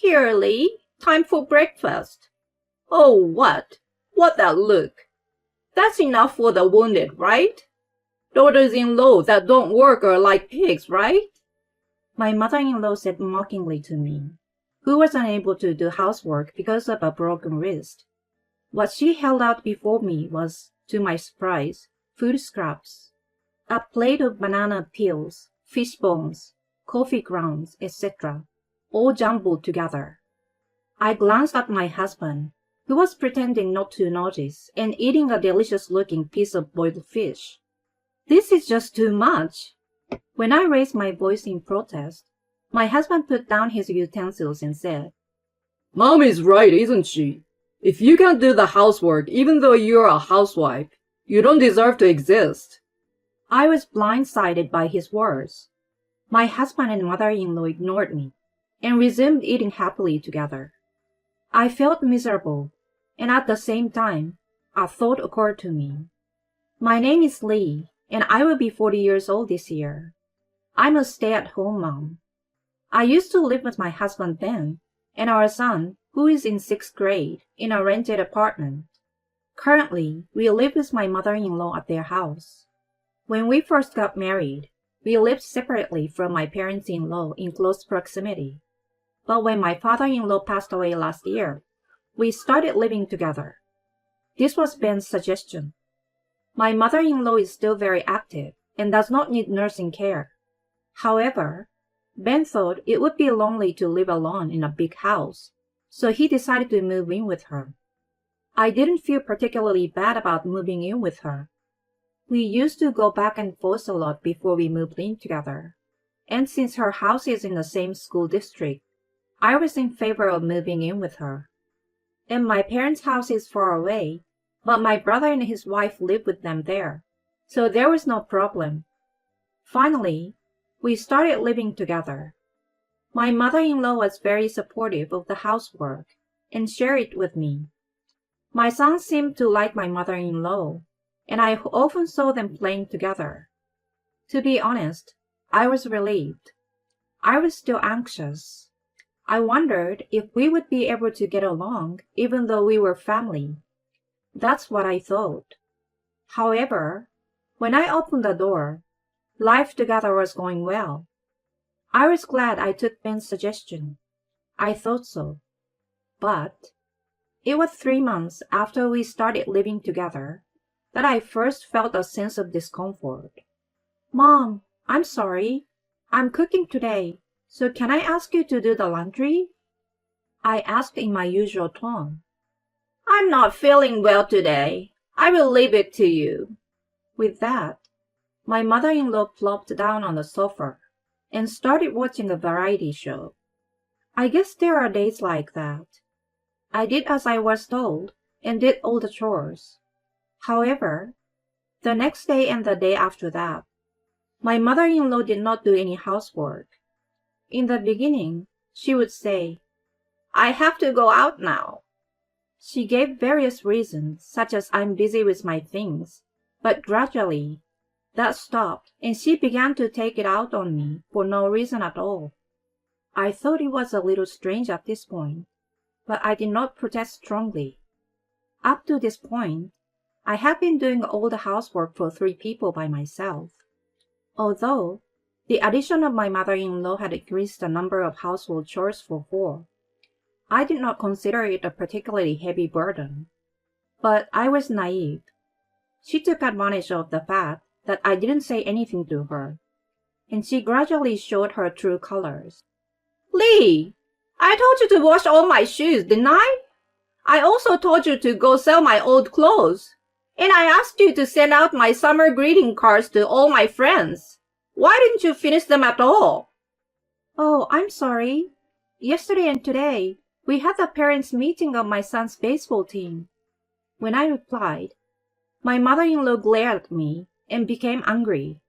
Here, Lee, time for breakfast. Oh, what? What that look? That's enough for the wounded, right? Daughters-in-law that don't work are like pigs, right? My mother-in-law said mockingly to me, who was unable to do housework because of a broken wrist. What she held out before me was, to my surprise, food scraps. A plate of banana peels, fish bones, coffee grounds, etc., all jumbled together. I glanced at my husband, who was pretending not to notice and eating a delicious-looking piece of boiled fish. This is just too much. When I raised my voice in protest, my husband put down his utensils and said, Mom is right, isn't she? If you can't do the housework even though you're a housewife, you don't deserve to exist. I was blindsided by his words. My husband and mother-in-law ignored me and resumed eating happily together. I felt miserable, and at the same time, a thought occurred to me. My name is Lee, and I will be 40 years old this year. I'm a stay-at-home mom. I used to live with my husband Ben and our son, who is in 6th grade, in a rented apartment. Currently, we live with my mother-in-law at their house. When we first got married, we lived separately from my parents-in-law in close proximity. But when my father-in-law passed away last year, we started living together. This was Ben's suggestion. My mother-in-law is still very active and does not need nursing care. However, Ben thought it would be lonely to live alone in a big house, so he decided to move in with her. I didn't feel particularly bad about moving in with her. We used to go back and forth a lot before we moved in together, and since her house is in the same school district, I was in favor of moving in with her. And my parents' house is far away, but my brother and his wife live with them there, so there was no problem. Finally, we started living together. My mother-in-law was very supportive of the housework and shared it with me. My son seemed to like my mother-in-law, and I often saw them playing together. To be honest, I was relieved. I was still anxious. I wondered if we would be able to get along even though we were family. That's what I thought. However, when I opened the door, life together was going well. I was glad I took Ben's suggestion. I thought so. But it was 3 months after we started living together that I first felt a sense of discomfort. Mom, I'm sorry. I'm cooking today, so can I ask you to do the laundry? I asked in my usual tone. I'm not feeling well today. I will leave it to you. With that, my mother-in-law plopped down on the sofa and started watching a variety show. I guess there are days like that. I did as I was told and did all the chores. However, the next day and the day after that, my mother-in-law did not do any housework. In the beginning, she would say, I have to go out now. She gave various reasons, such as I'm busy with my things, but gradually, that stopped and she began to take it out on me for no reason at all. I thought it was a little strange at this point, but I did not protest strongly. Up to this point, I have been doing all the housework for 3 people by myself. Although, the addition of my mother-in-law had increased the number of household chores for 4. I did not consider it a particularly heavy burden. But I was naive. She took advantage of the fact that I didn't say anything to her, and she gradually showed her true colors. Lee, I told you to wash all my shoes, didn't I? I also told you to go sell my old clothes. And I asked you to send out my summer greeting cards to all my friends. Why didn't you finish them at all? Oh, I'm sorry. Yesterday and today, we had the parents' meeting of my son's baseball team. When I replied, my mother-in-law glared at me and became angry.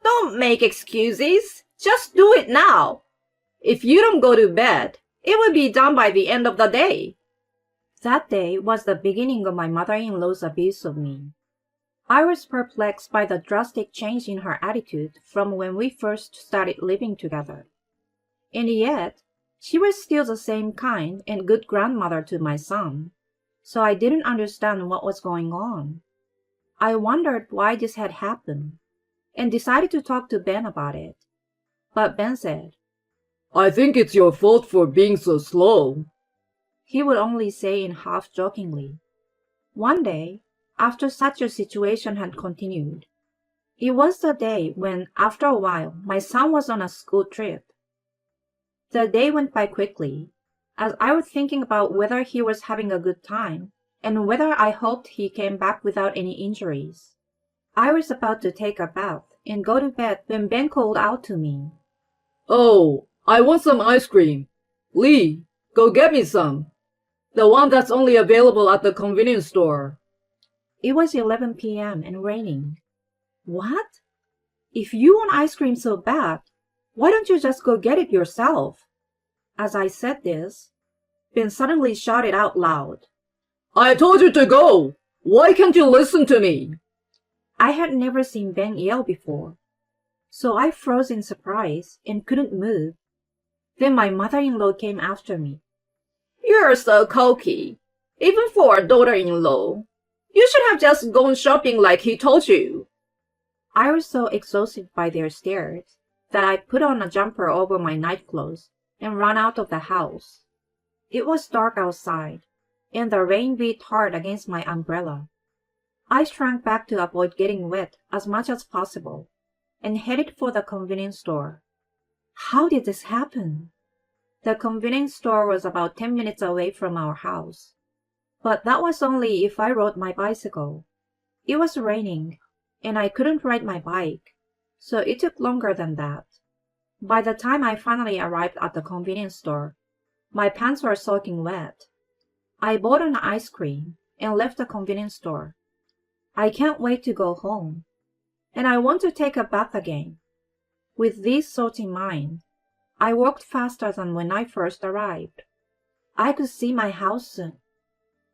Don't make excuses. Just do it now. If you don't go to bed, it will be done by the end of the day. That day was the beginning of my mother-in-law's abuse of me. I was perplexed by the drastic change in her attitude from when we first started living together. And yet, She was still the same kind and good grandmother to my son, so I didn't understand what was going on. I wondered why this had happened, and decided to talk to Ben about it. But Ben said, I think it's your fault for being so slow. he would only say in half-jokingly. One day, after such a situation had continued, it was the day when, after a while, my son was on a school trip. The day went by quickly, as I was thinking about whether he was having a good time and whether I hoped he came back without any injuries. I was about to take a bath and go to bed when Ben called out to me. Oh, I want some ice cream. Lee, go get me some. The one that's only available at the convenience store. It was 11 p.m. and raining. What? If you want ice cream so bad, why don't you just go get it yourself? As I said this, Ben suddenly shouted out loud, I told you to go! Why can't you listen to me? I had never seen Ben yell before, so I froze in surprise and couldn't move. Then my mother-in-law came after me. You're so cocky, even for a daughter-in-law. You should have just gone shopping like he told you. I was so exhausted by their stares that I put on a jumper over my nightclothes and ran out of the house. It was dark outside, and the rain beat hard against my umbrella. I shrank back to avoid getting wet as much as possible and headed for the convenience store. How did this happen? The convenience store was about 10 minutes away from our house, but that was only if I rode my bicycle. It was raining, and I couldn't ride my bike, so it took longer than that. By the time I finally arrived at the convenience store, my pants were soaking wet. I bought an ice cream and left the convenience store. I can't wait to go home, and I want to take a bath again. With these thoughts in mind, I walked faster than when I first arrived. I could see my house soon.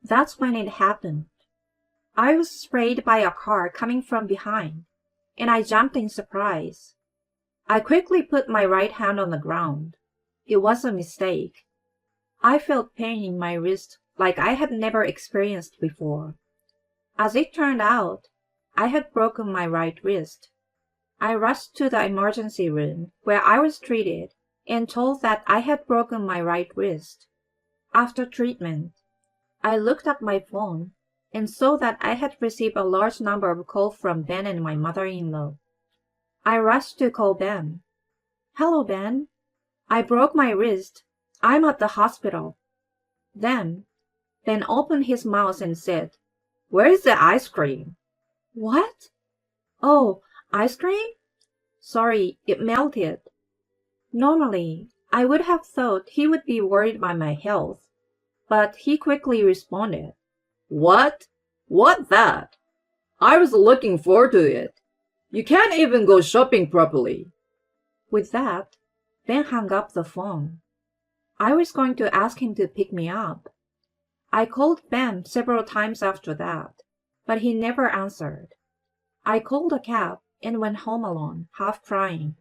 That's when it happened. I was sprayed by a car coming from behind, and I jumped in surprise. I quickly put my right hand on the ground. It was a mistake. I felt pain in my wrist like I had never experienced before. As it turned out, I had broken my right wrist. I rushed to the emergency room where I was treated and told that I had broken my right wrist. After treatment, I looked at my phone and saw that I had received a large number of calls from Ben and my mother-in-law. I rushed to call Ben. Hello, Ben. I broke my wrist. I'm at the hospital. Then, Ben opened his mouth and said, Where's the ice cream? What? Oh, ice cream? Sorry, it melted. Normally, I would have thought he would be worried by my health, but he quickly responded, What? What that? I was looking forward to it. You can't even go shopping properly. With that, Ben hung up the phone. I was going to ask him to pick me up. I called Ben several times after that, but he never answered. I called a cab and went home alone, half crying.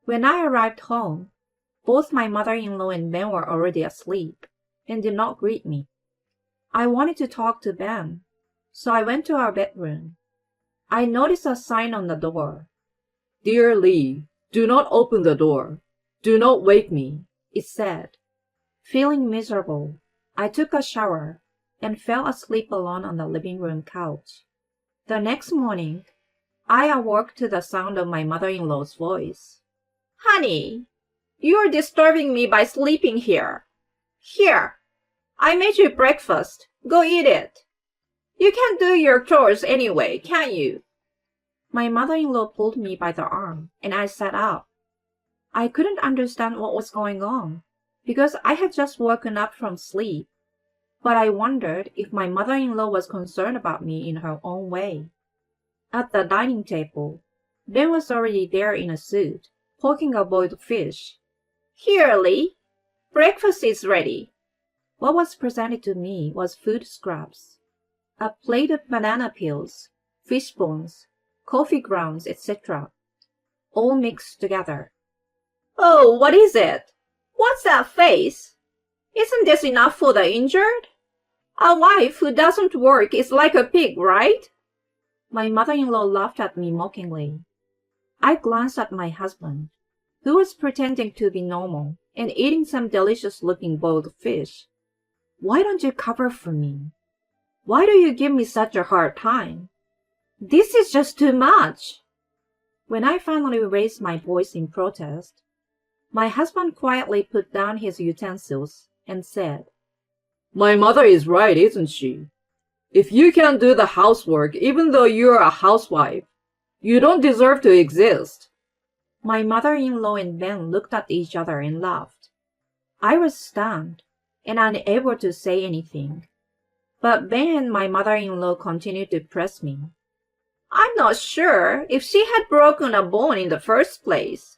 When I arrived home, both my mother-in-law and Ben were already asleep and did not greet me. I wanted to talk to Ben, so I went to our bedroom. I noticed a sign on the door. Dear Lee, do not open the door. Do not wake me, it said. Feeling miserable, I took a shower and fell asleep alone on the living room couch. The next morning, I awoke to the sound of my mother-in-law's voice. Honey, you're disturbing me by sleeping here. Here, I made you breakfast. Go eat it. You can't do your chores anyway, can you? My mother-in-law pulled me by the arm, and I sat up. I couldn't understand what was going on, because I had just woken up from sleep, but I wondered if my mother-in-law was concerned about me in her own way. At the dining table, Ben was already there in a suit, poking a boiled fish. Here, Lee, breakfast is ready. What was presented to me was food scraps. A plate of banana peels, fish bones, coffee grounds, etc., all mixed together. Oh, what is it? What's that face? Isn't this enough for the injured? A wife who doesn't work is like a pig, right? My mother-in-law laughed at me mockingly. I glanced at my husband, who was pretending to be normal and eating some delicious-looking boiled fish. Why don't you cover for me? Why do you give me such a hard time? This is just too much. When I finally raised my voice in protest, my husband quietly put down his utensils and said, My mother is right, isn't she? If you can't do the housework even though you're a housewife, you don't deserve to exist. My mother-in-law and Ben looked at each other and laughed. I was stunned and unable to say anything. But Ben and my mother-in-law continued to press me. I'm not sure if she had broken a bone in the first place.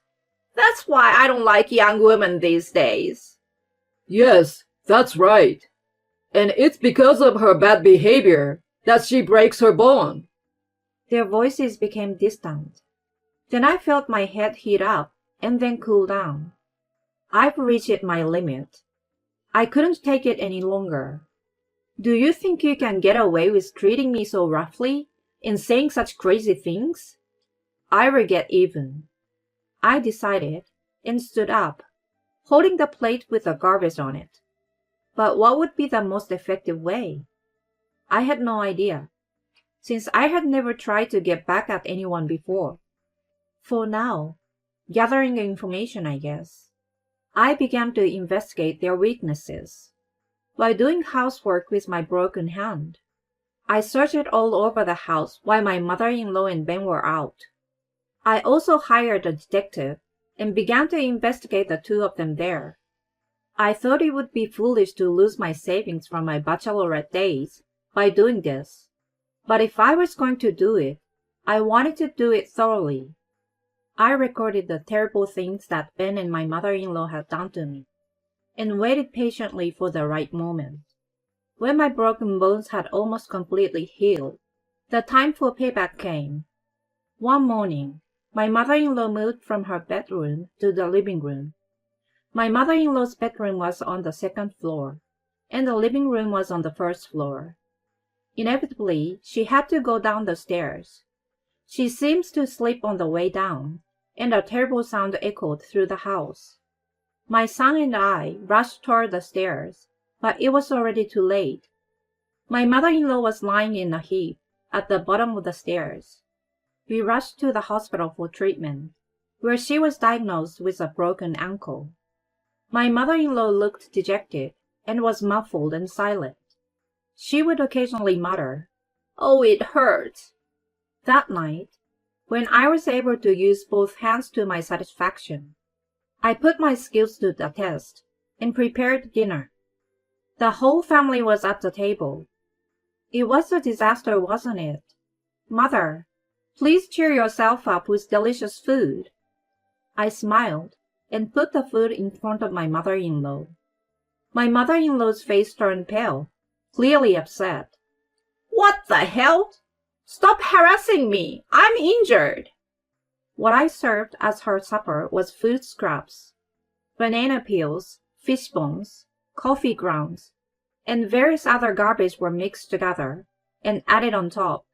That's why I don't like young women these days. Yes, that's right. And it's because of her bad behavior that she breaks her bone. Their voices became distant. Then I felt my head heat up and then cool down. I've reached my limit. I couldn't take it any longer. Do you think you can get away with treating me so roughly and saying such crazy things? I will get even. I decided and stood up, holding the plate with the garbage on it. But what would be the most effective way? I had no idea, since I had never tried to get back at anyone before. For now, gathering information, I guess, I began to investigate their weaknesses. While doing housework with my broken hand, I searched all over the house while my mother-in-law and Ben were out. I also hired a detective and began to investigate the two of them there. I thought it would be foolish to lose my savings from my bachelorette days by doing this. But if I was going to do it, I wanted to do it thoroughly. I recorded the terrible things that Ben and my mother-in-law had done to me, and waited patiently for the right moment. When my broken bones had almost completely healed, the time for payback came. One morning, my mother-in-law moved from her bedroom to the living room. My mother-in-law's bedroom was on the second floor, and the living room was on the first floor. Inevitably, she had to go down the stairs. She seems to sleep on the way down, and a terrible sound echoed through the house. My son and I rushed toward the stairs, but it was already too late. My mother-in-law was lying in a heap at the bottom of the stairs. We rushed to the hospital for treatment, where she was diagnosed with a broken ankle. My mother-in-law looked dejected and was muffled and silent. She would occasionally mutter, "Oh, it hurts." That night, when I was able to use both hands to my satisfaction, I put my skills to the test and prepared dinner. The whole family was at the table. It was a disaster, wasn't it? Mother, please cheer yourself up with delicious food. I smiled and put the food in front of my mother-in-law. My mother-in-law's face turned pale, clearly upset. What the hell? Stop harassing me! I'm injured! What I served as her supper was food scraps, banana peels, fish bones, coffee grounds, and various other garbage were mixed together and added on top.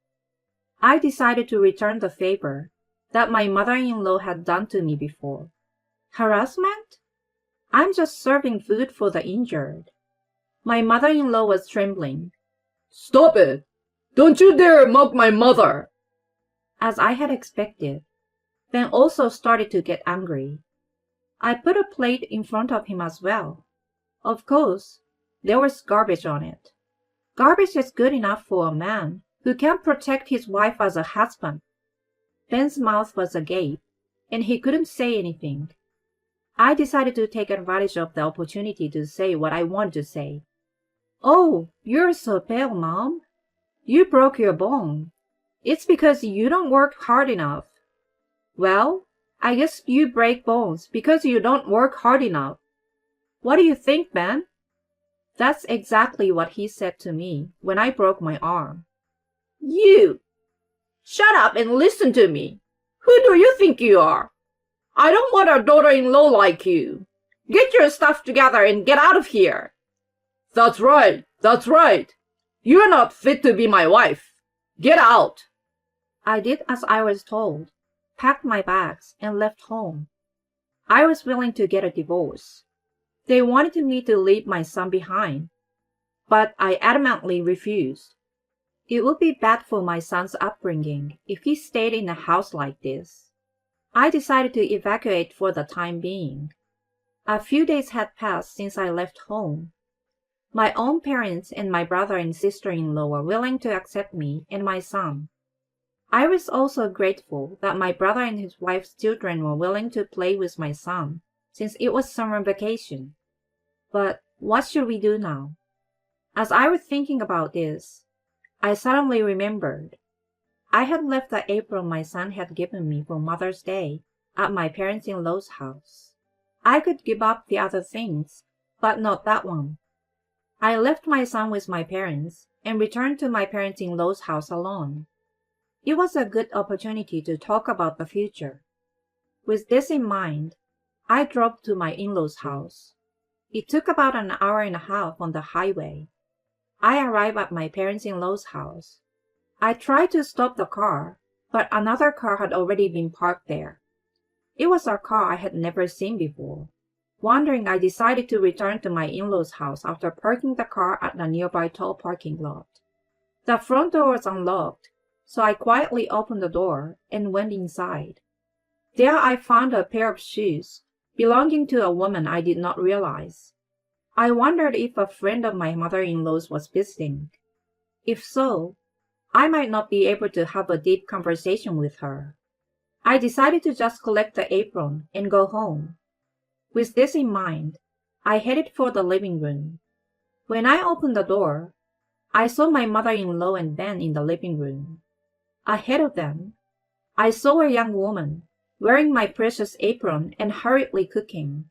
I decided to return the favor that my mother-in-law had done to me before. Harassment? I'm just serving food for the injured. My mother-in-law was trembling. Stop it! Don't you dare mock my mother! As I had expected, Ben also started to get angry. I put a plate in front of him as well. Of course, there was garbage on it. Garbage is good enough for a man who can't protect his wife as a husband. Ben's mouth was agape, and he couldn't say anything. I decided to take advantage of the opportunity to say what I wanted to say. Oh, you're so pale, Mom. You broke your bone. It's because you don't work hard enough. Well, I guess you break bones because you don't work hard enough. What do you think, Ben? That's exactly what he said to me when I broke my arm. You! Shut up and listen to me. Who do you think you are? I don't want a daughter-in-law like you. Get your stuff together and get out of here. That's right, that's right. You're not fit to be my wife. Get out. I did as I was told, packed my bags, and left home. I was willing to get a divorce. They wanted me to leave my son behind, but I adamantly refused. It would be bad for my son's upbringing if he stayed in a house like this. I decided to evacuate for the time being. A few days had passed since I left home. My own parents and my brother and sister-in-law were willing to accept me and my son. I was also grateful that my brother and his wife's children were willing to play with my son, since it was summer vacation. But what should we do now? As I was thinking about this, I suddenly remembered. I had left the apron my son had given me for Mother's Day at my parents-in-law's house. I could give up the other things, but not that one. I left my son with my parents and returned to my parents-in-law's house alone. It was a good opportunity to talk about the future. With this in mind, I drove to my in-laws' house. It took about an hour and a half on the highway. I arrived at my parents-in-law's house. I tried to stop the car, but another car had already been parked there. It was a car I had never seen before. Wondering, I decided to return to my in-laws' house after parking the car at the nearby toll parking lot. The front door was unlocked, so I quietly opened the door and went inside. There I found a pair of shoes belonging to a woman I did not realize. I wondered if a friend of my mother-in-law's was visiting. If so, I might not be able to have a deep conversation with her. I decided to just collect the apron and go home. With this in mind, I headed for the living room. When I opened the door, I saw my mother-in-law and Ben in the living room. Ahead of them, I saw a young woman wearing my precious apron and hurriedly cooking.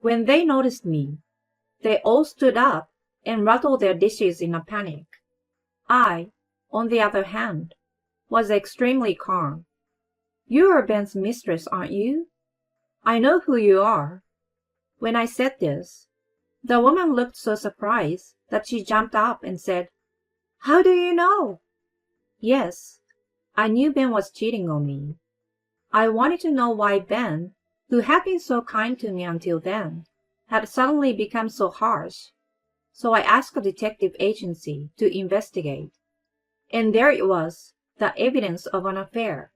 When they noticed me, they all stood up and rattled their dishes in a panic. I, on the other hand, was extremely calm. You are Ben's mistress, aren't you? I know who you are. When I said this, the woman looked so surprised that she jumped up and said, How do you know? Yes, I knew Ben was cheating on me. I wanted to know why Ben, who had been so kind to me until then, had suddenly become so harsh. So I asked a detective agency to investigate. And there it was, the evidence of an affair.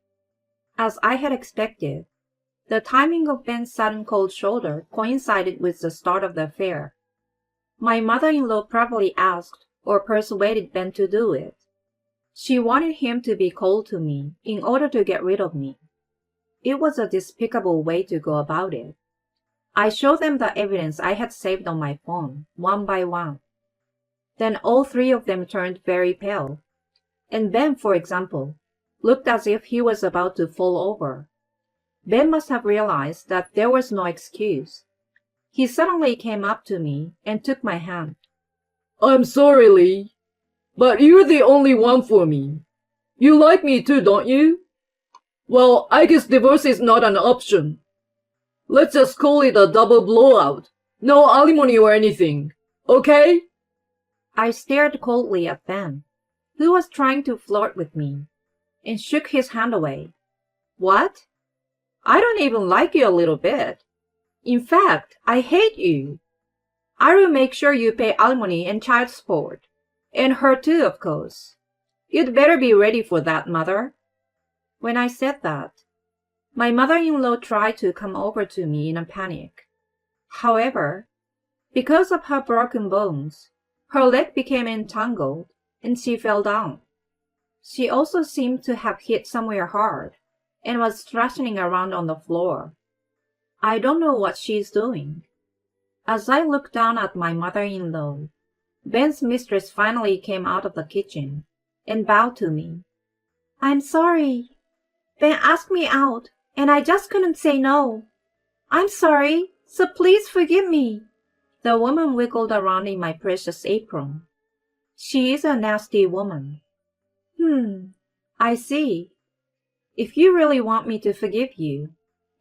As I had expected, the timing of Ben's sudden cold shoulder coincided with the start of the affair. My mother-in-law probably asked or persuaded Ben to do it. She wanted him to be cold to me in order to get rid of me. It was a despicable way to go about it. I showed them the evidence I had saved on my phone, one by one. Then all three of them turned very pale. And Ben, for example, looked as if he was about to fall over. Ben must have realized that there was no excuse. He suddenly came up to me and took my hand. I'm sorry, Lee, but you're the only one for me. You like me too, don't you? Well, I guess divorce is not an option. Let's just call it a double blowout. No alimony or anything, okay? I stared coldly at Ben, who was trying to flirt with me, and shook his hand away. What? I don't even like you a little bit. In fact, I hate you. I will make sure you pay alimony and child support. And her too, of course. You'd better be ready for that, Mother. When I said that, my mother-in-law tried to come over to me in a panic. However, because of her broken bones, her leg became entangled and she fell down. She also seemed to have hit somewhere hard and was thrashing around on the floor. I don't know what she's doing. As I looked down at my mother-in-law, Ben's mistress finally came out of the kitchen and bowed to me. I'm sorry. Ben asked me out, and I just couldn't say no. I'm sorry, so please forgive me. The woman wiggled around in my precious apron. She is a nasty woman. I see. If you really want me to forgive you,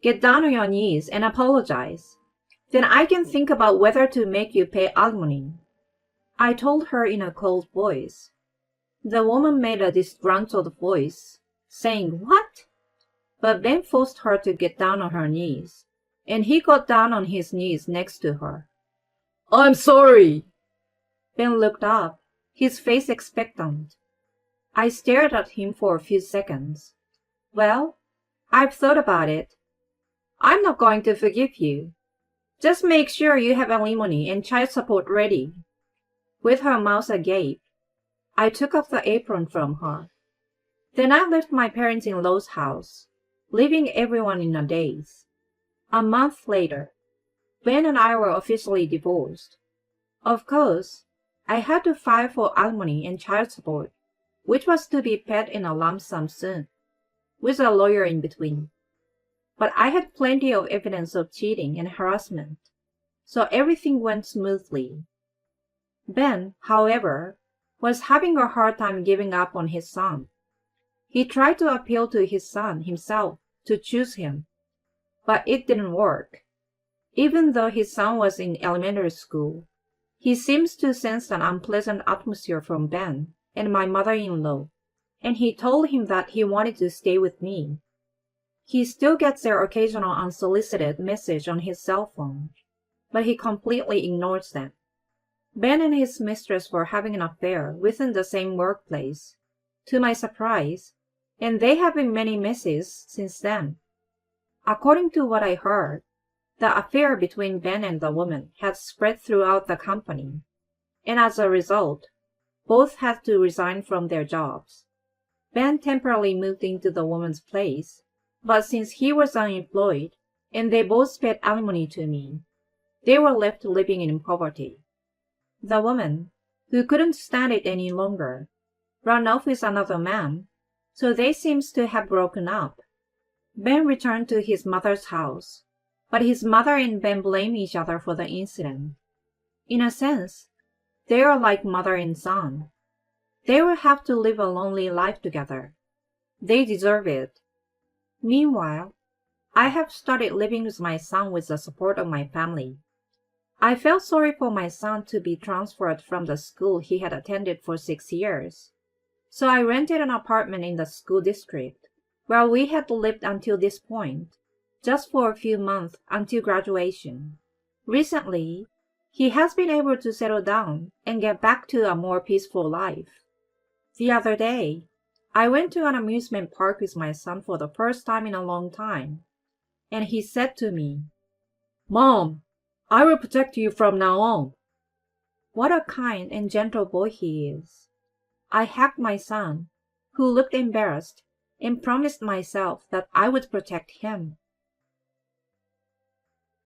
get down on your knees and apologize. Then I can think about whether to make you pay alimony, I told her in a cold voice. The woman made a disgruntled voice, saying, "What?" But Ben forced her to get down on her knees, and he got down on his knees next to her. I'm sorry. Ben looked up, his face expectant. I stared at him for a few seconds. Well, I've thought about it. I'm not going to forgive you. Just make sure you have alimony and child support ready. With her mouth agape, I took off the apron from her. Then I left my parents-in-law's house, leaving everyone in a daze. A month later, Ben and I were officially divorced. Of course, I had to file for alimony and child support, which was to be paid in a lump sum soon, with a lawyer in between. But I had plenty of evidence of cheating and harassment, so everything went smoothly. Ben, however, was having a hard time giving up on his son. He tried to appeal to his son himself to choose him, but it didn't work. Even though his son was in elementary school, he seems to sense an unpleasant atmosphere from Ben and my mother-in-law, and he told him that he wanted to stay with me. He still gets their occasional unsolicited message on his cell phone, but he completely ignores them. Ben and his mistress were having an affair within the same workplace, to my surprise, and they have been many messes since then. According to what I heard, the affair between Ben and the woman had spread throughout the company, and as a result, both had to resign from their jobs. Ben temporarily moved into the woman's place, but since he was unemployed and they both paid alimony to me, they were left living in poverty. The woman, who couldn't stand it any longer, ran off with another man, so they seems to have broken up. Ben returned to his mother's house, but his mother and Ben blame each other for the incident. In a sense, they are like mother and son. They will have to live a lonely life together. They deserve it. Meanwhile, I have started living with my son with the support of my family. I felt sorry for my son to be transferred from the school he had attended for 6 years, so I rented an apartment in the school district, where we had lived until this point, just for a few months until graduation. Recently, he has been able to settle down and get back to a more peaceful life. The other day, I went to an amusement park with my son for the first time in a long time, and he said to me, "Mom, I will protect you from now on." What a kind and gentle boy he is. I hugged my son, who looked embarrassed, and promised myself that I would protect him.